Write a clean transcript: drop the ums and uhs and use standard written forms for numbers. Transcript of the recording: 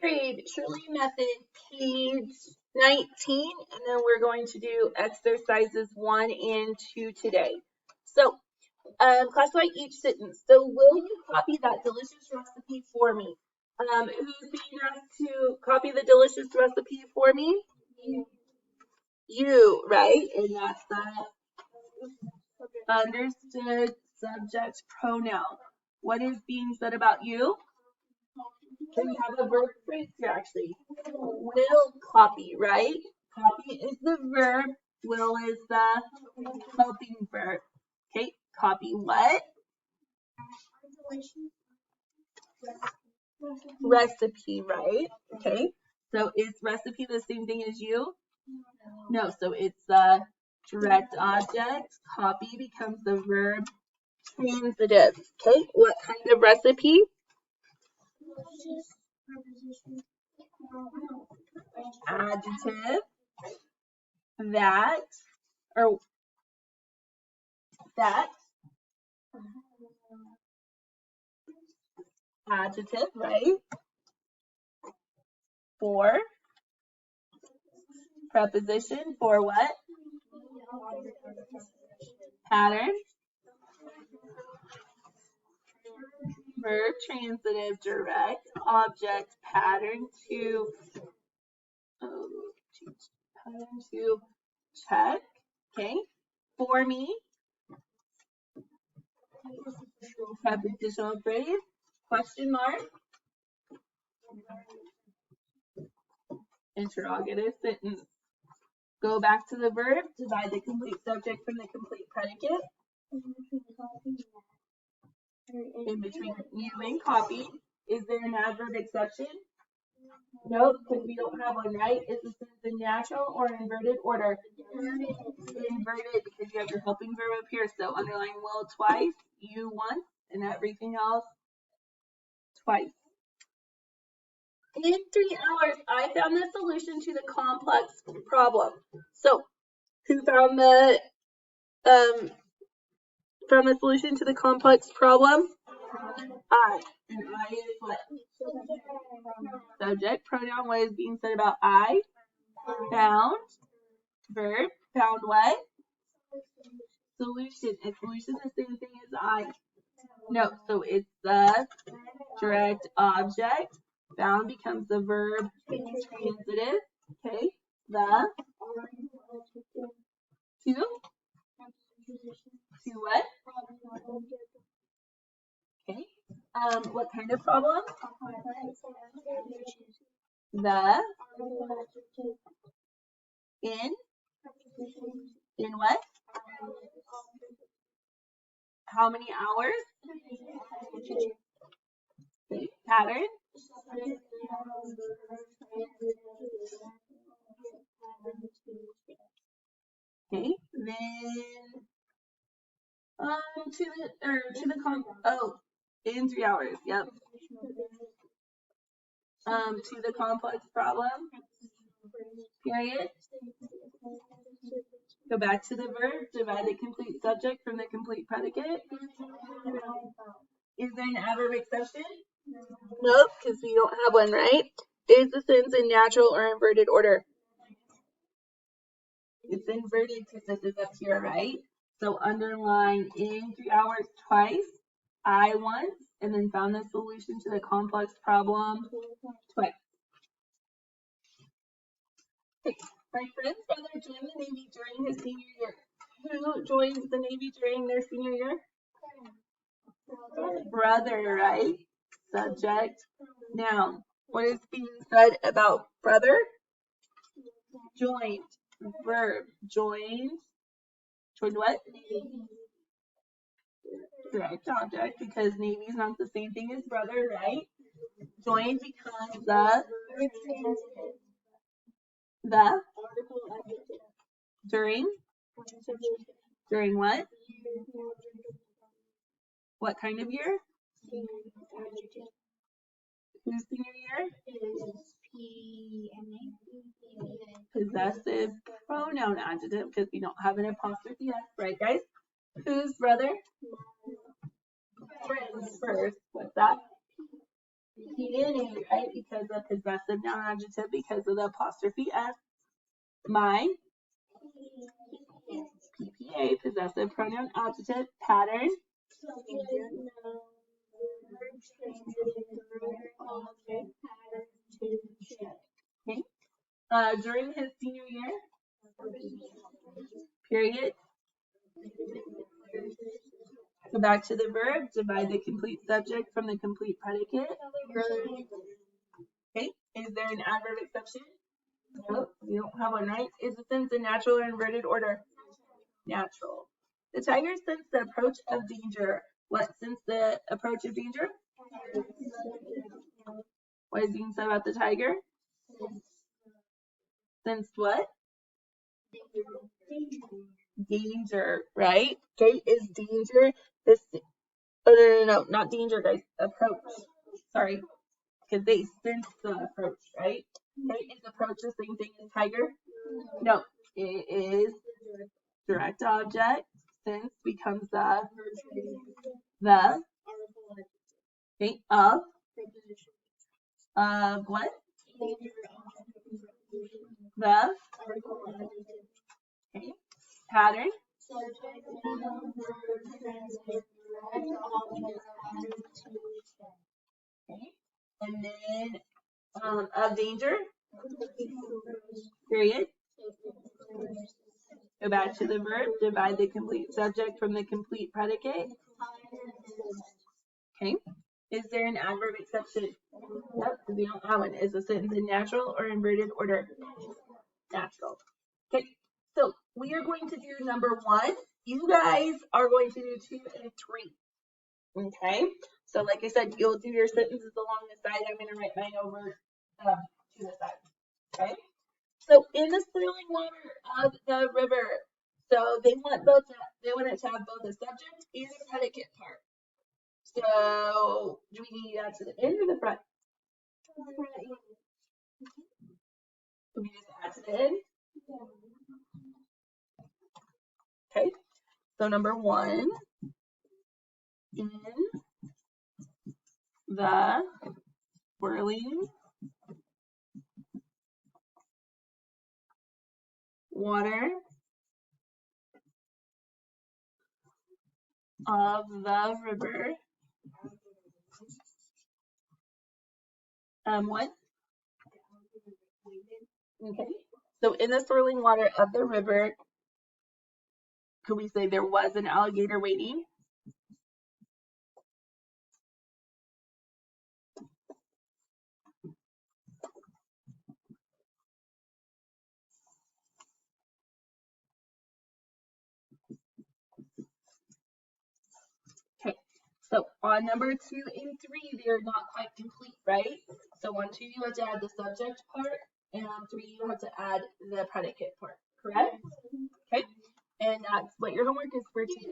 grade Shurley method, page 19, and then we're going to do exercises 1 and 2 today. So, classify each sentence. So, will you copy that delicious recipe for me? Who's being asked to copy the delicious recipe for me? You, right? And that's that understood subject pronoun. What is being said about you? Can we have a verb phrase here actually? Will copy, right? Copy is the verb. Will is the helping verb. Okay, copy what? Recipe, right? Okay, so is recipe the same thing as you? No, so it's the direct object. Copy becomes the verb transitive. Okay, what kind of recipe? Adjective. That, or that. Adjective, right? For. Preposition. For what? Pattern. Verb transitive, direct object, pattern to check. Okay. For me. Prepositional phrase. Question mark. Interrogative sentence. Go back to the verb. Divide the complete subject from the complete predicate. In between you and copy. Is there an adverb exception? Nope, because we don't have one, right? Is the sentence in natural or inverted order? Inverted, because you have your helping verb up here. So underline will twice, you once, and everything else twice. In 3 hours, I found the solution to the complex problem. So, who found the solution to the complex problem? I. And I is what? Subject, pronoun. What is being said about I? Found. Verb. Found what? Solution. Is solution the same thing as I? No. So it's the direct object. Found becomes the verb transitive. Okay. The. To what? Okay. What kind of problem? The. In what? How many hours? Okay. Pattern. Okay. Then in 3 hours. Yep. To the complex problem. Period. Go back to the verb. Divide the complete subject from the complete predicate. Is there an adverb exception? Nope, because we don't have one, right? Is the sentence in natural or inverted order? It's inverted because this is up here, right? So underline in 3 hours twice, I once, and then found the solution to the complex problem twice. Okay. My friend's brother joined the Navy during his senior year. Who joined the Navy during their senior year? Brother, right? Subject, noun. What is being said about brother? Joined. Verb. Joined. Joined what? Direct object, because Navy is not the same thing as brother, right? Joined becomes the during what? What kind of year? Whose senior year? Possessive pronoun adjective, because we don't have an apostrophe S, right guys? Whose brother? Friends first. What's that? PNA, right? Because of possessive noun adjective, because of the apostrophe S. My, PPA, possessive pronoun adjective. Pattern, okay. During his senior year, period. Go back to the verb, divide the complete subject from the complete predicate. Okay, is there an adverb exception? Nope, we don't have one, right? Is the sentence in natural or inverted order? Natural. The tiger sensed the approach of danger. What sensed the approach of danger? What is being said about the tiger? Sensed what? Danger, right? Okay, is danger this? Oh no, not danger, guys. Approach. Sorry, because they sense the approach, right? Okay, is approach the same thing as tiger? No, it is direct object. Sense becomes the okay, of what? The okay, pattern. Okay, and then of danger. Period. Go back to the verb. Divide the complete subject from the complete predicate. Okay. Is there an adverb exception? Nope, because we don't have one. Is the sentence in natural or inverted order? Natural. Okay. So we are going to do number 1. You guys are going to do 2 and 3. Okay. So like I said, you'll do your sentences along the side. I'm going to write mine over to the side. Okay. So in the swirling water of the river, so they want it to have both a subject and a predicate part. So do we need that to the end or the front? Can we just add to the end? Okay. So number 1, in the swirling water of the river. What? Okay. So in the swirling water of the river, could we say there was an alligator waiting? Okay. So on number 2 and 3, they're not quite complete, right? So on 2, you have to add the subject part, and on 3, you have to add the predicate part, correct? Okay. And that's what your homework is for today.